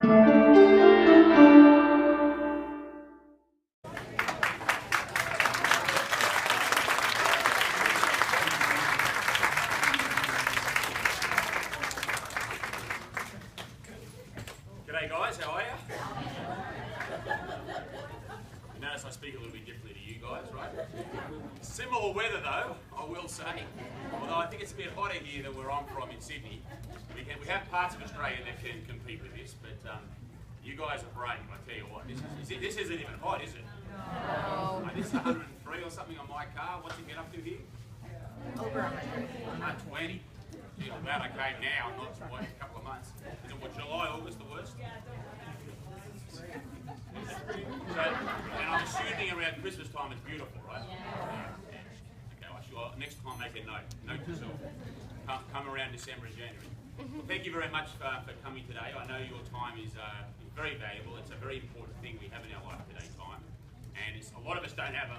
G'day guys, how are you? You notice I speak a little bit differently to you guys, right? Similar weather though, I will say. Although I think it's a bit hotter here than where I'm from in Sydney. We have parts of Australia that can compete with this, but you guys are brave, I tell you what. This isn't even hot, is it? No. This is 103 or something on my car. What's it get up to here? Over 100. 120. Gee, I'm glad I came now, not what, a couple of months. Is it what, July, August the worst? So, and I'm assuming around Christmas time it's beautiful, right? Okay, well, next time make a note. Note to self. Come around December and January. Well, thank you very much for coming today. I know your time is very valuable. It's a very important thing we have in our life today, time. And a lot of us don't have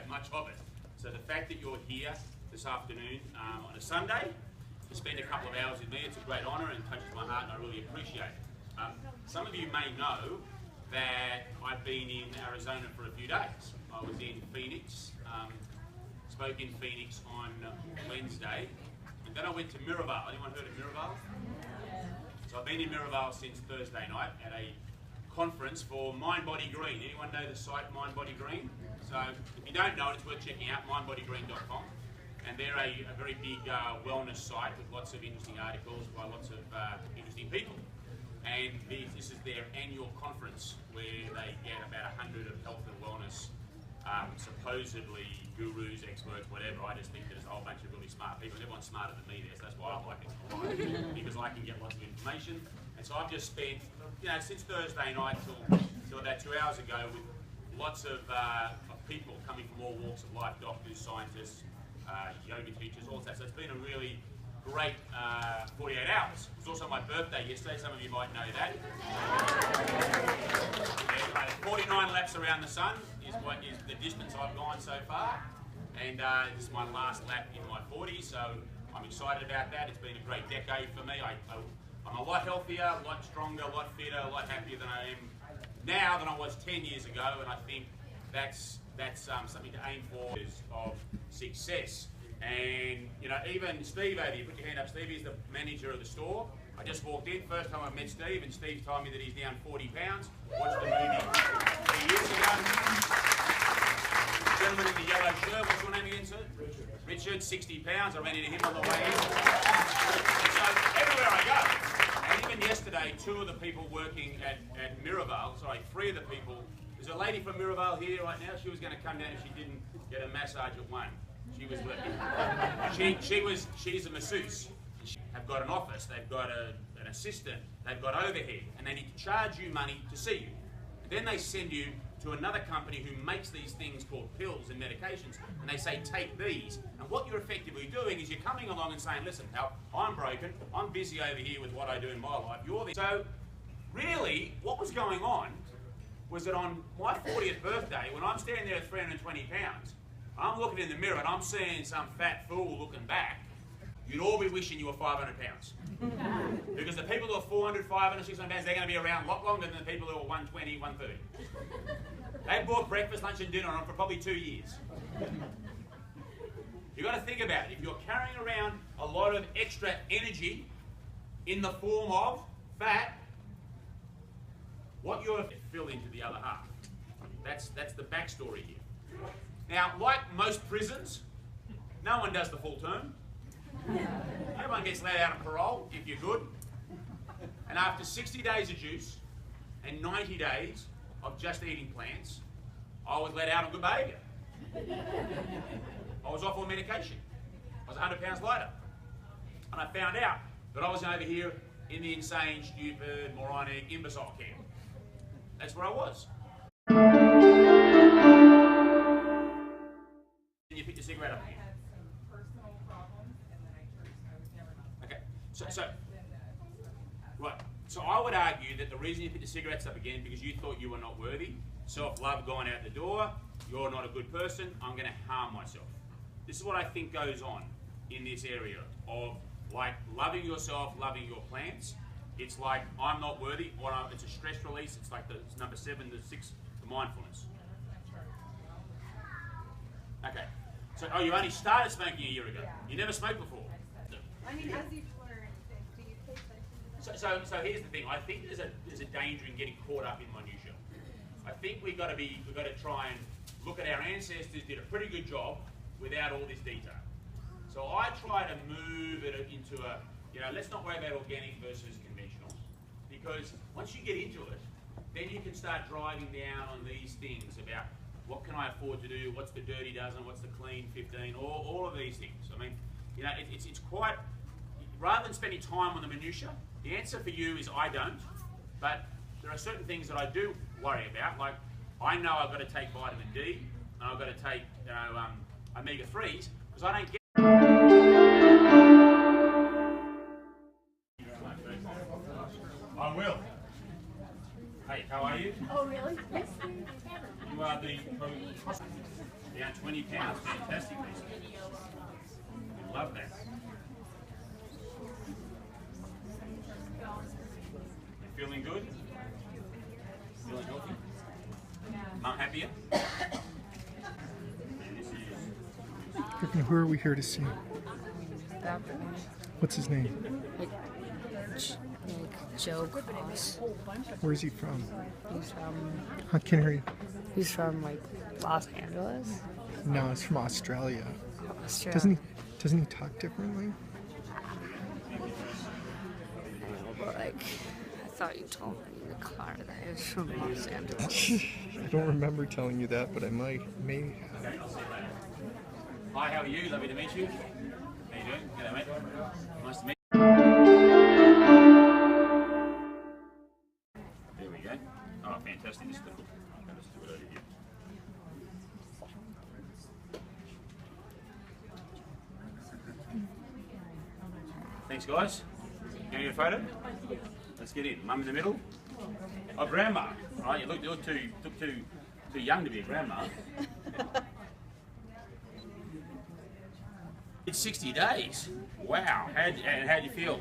much of it. So the fact that you're here this afternoon on a Sunday to spend a couple of hours with me, it's a great honour and touches my heart, and I really appreciate it. Some of you may know that I've been in Arizona for a few days. I was in Phoenix, spoke in Phoenix on Wednesday, and then I went to Miraval. Anyone heard of Miraval? So I've been in Miraval since Thursday night at a conference for Mind Body Green. Anyone know the site Mind Body Green? So if you don't know it, it's worth checking out, mindbodygreen.com. And they're a very big wellness site with lots of interesting articles by lots of interesting people. And this is their annual conference where they get about 100 of health and wellness, supposedly gurus, experts, whatever. I just think there's a whole bunch of really smart people. Everyone's smarter than me there, so that's why I like it, because I can get lots of information. And so I've just spent, since Thursday night till about 2 hours ago with lots of people coming from all walks of life, doctors, scientists, yoga teachers, all that. So it's been a really great 48 hours. It was also my birthday yesterday, some of you might know that. 49 laps around the sun is what is the distance I've gone so far. And this is my last lap in my 40s, so I'm excited about that. It's been a great decade for me. I'm a lot healthier, a lot stronger, a lot fitter, a lot happier than I am now than I was 10 years ago, and I think that's something to aim for of success. And even Steve over here, put your hand up. Steve is the manager of the store. I just walked in, first time I've met Steve, and Steve told me that he's down 40 pounds. Watched the movie 3 years ago. The gentleman in the yellow shirt, what's your name again, sir? Richard, 60 pounds. I ran into him on the way in. And so everywhere I go. And even yesterday, 2 of the people working at Miraval, 3 of the people. There's a lady from Miraval here right now. She was going to come down if she didn't get a massage at 1. She was working. She's a masseuse. They've got an office, they've got an assistant, they've got overhead, and they need to charge you money to see you. And then they send you to another company who makes these things called pills and medications, and they say, take these. And what you're effectively doing is you're coming along and saying, listen, pal, I'm broken, I'm busy over here with what I do in my life, you're there. So really, what was going on was that on my 40th birthday, when I'm standing there at 320 pounds, I'm looking in the mirror and I'm seeing some fat fool looking back. You'd all be wishing you were 500 pounds. Because the people who are 400, 500, 600 pounds, they're going to be around a lot longer than the people who are 120, 130. They bought breakfast, lunch and dinner on them for probably 2 years. You've got to think about it. If you're carrying around a lot of extra energy in the form of fat, what you're fill into the other half. That's the backstory here. Now, like most prisons, no one does the full term. Everyone gets let out on parole, if you're good. And after 60 days of juice and 90 days of just eating plants, I was let out on good behaviour. I was off all medication. I was 100 pounds lighter. And I found out that I was over here in the insane, stupid, moronic, imbecile camp. That's where I was. And you picked a cigarette up again. I had some personal problems, and then I was never done. Okay, right. So I would argue that the reason you picked the cigarettes up again because you thought you were not worthy, self-love gone out the door, you're not a good person, I'm going to harm myself. This is what I think goes on in this area of like loving yourself, loving your plants, It's like I'm not worthy, or it's a stress release. It's like it's number 7, the 6, the mindfulness. Okay. So, oh, you only started smoking a year ago. You never smoked before. I mean, as you've learned, do you take that? So here's the thing. I think there's a danger in getting caught up in minutia. I think we've got to try and look at our ancestors did a pretty good job without all this detail. So I try to move it into a, let's not worry about organic versus conventional, because once you get into it, then you can start driving down on these things about what can I afford to do, what's the dirty dozen, what's the clean 15, all of these things. I mean, it's quite, rather than spending time on the minutia, the answer for you is I don't, but there are certain things that I do worry about, like I know I've got to take vitamin D, and I've got to take omega-3s, because I don't get I will. Hey, how are you? Oh, really? Yes. You are down 20 pounds. Fantastic. Love that. You feeling good? Feeling healthy? Mum happier? Griffin, who are we here to see? What's his name? Joe Cross. Where's he from? He's from. I can't hear you. He's from like Los Angeles. No, it's from Australia. Australia. Doesn't he talk differently? But like, I thought you told me in the car that he was from Los Angeles. I don't remember telling you that, but I may have. Hi, how are you? Lovely to meet you. How you doing? G'day, mate. Nice to meet you. There we go. Oh, fantastic. This is the cook. Okay, let's do it over here. Thanks, guys. Can you get a photo? Let's get in. Mum in the middle. Oh, grandma. Right, you look too young to be a grandma. It's 60 days. Wow. How'd you feel?